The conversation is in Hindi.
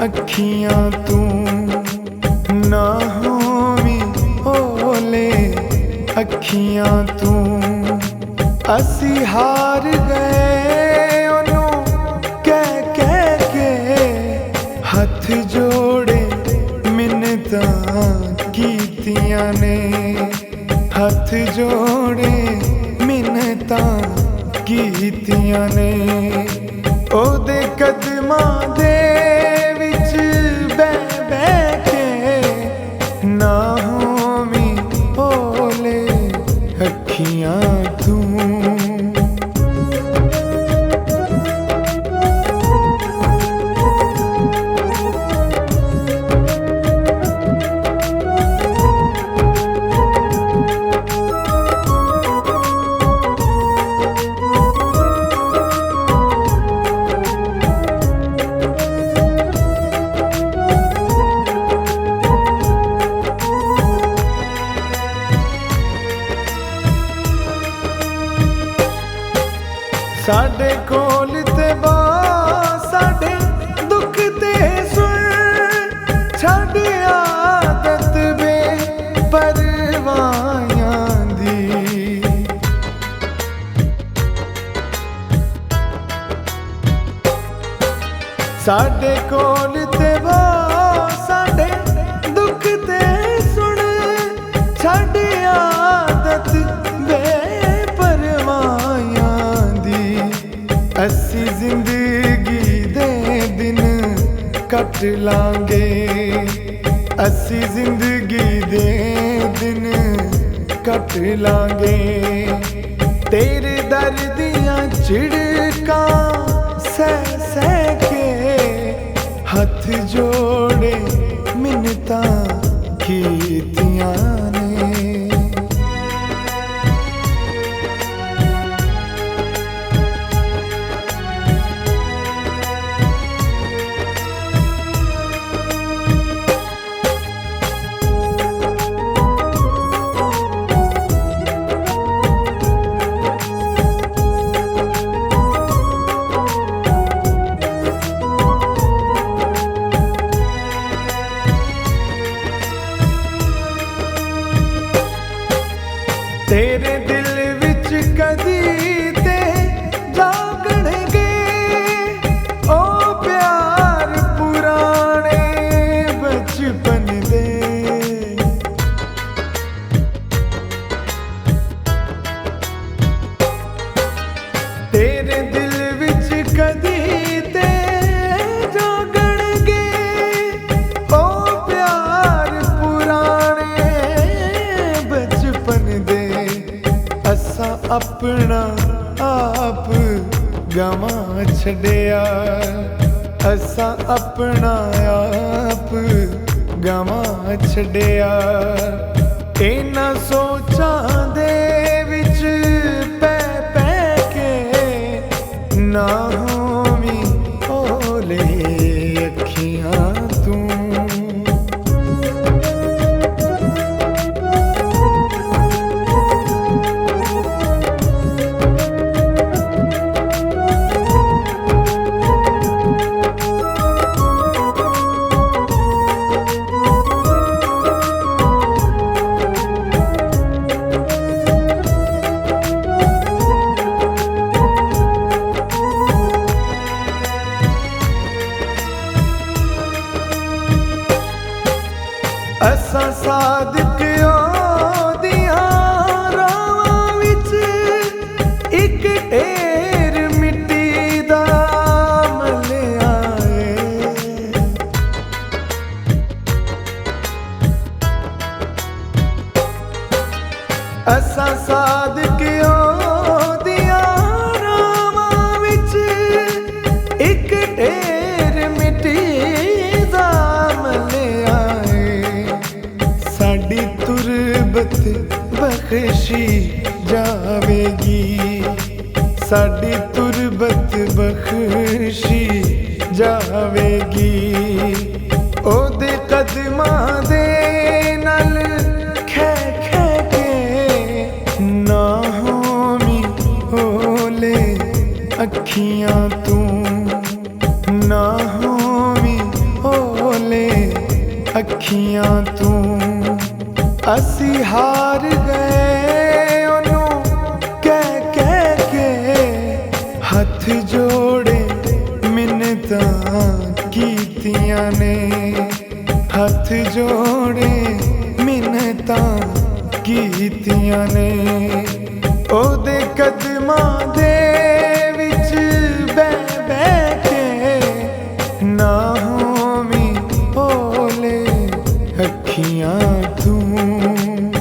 अखियां तू ना होवी ओले अखियां तू असी हार गए ओनू कह कह के हथ जोड़े मिन्नतां कीतियां ने हथ जोड़े मिन्नतां कीतियां ने ओदे कदमां दे विच बह बह के ना होवी ओले अखियां तू। साडे कोल ते साडे दुख ते सुन छड़ आदत बे परवायां दी साडे कोल ते साडे दुख ते सुन छड़ आदत बे असी जिंदगी दे दिन कट लांगे असी जिंदगी दे दिन कट लांगे तेरे दर दियां झिड़कां सह सह के हथ जोड़े मिन्नतां कीतियां ने। तेरे दिल विच कदी ते जागणगे ओ प्यार पुराने बचपन दे तेरे दिल विच कदी ते जागणगे ओ प्यार पुराने बचपन दे असा अपना आप गवा छड़िया असा अपना आप गवा छड़िया इन्हां सोचां दे विच पै पै के ना होवी ओले अखियां तू। असा सादिक ओदियां रावां विच इक ढेर मिट्टी दा मलिया ऐ असा सादिक ओदियां रावां विच इक ढेर मिट्टी दा मलिया साडी तुरबत बख्शी जावेगी साडी तुरबत बख्शी जावेगी ओदे कदमां दे नाल खै खै के ना होवी ओले अखियां तू ना होवी ਅੱਖੀਆਂ ਤੂੰ। ਅਸੀਂ ਹਾਰ ਗਏ ਉਹਨੂੰ ਕਹਿ ਕਹਿ ਕੇ, ਹੱਥ ਜੋੜੇ ਮਿੰਨਤਾਂ ਕੀਤੀਆਂ ਨੇ, ਹੱਥ ਜੋੜੇ ਮਿੰਨਤਾਂ ਕੀਤੀਆਂ ਨੇ। ਉਹਦੇ ਕਦਮਾਂ ਦੇ ਵਿੱਚ ਬਹਿ ਬਹਿ ਕੇ, ਨਾ ਹੋਵੀਂ ਭੋਲੇ ਅੱਖੀਆਂ ਤੂੰ।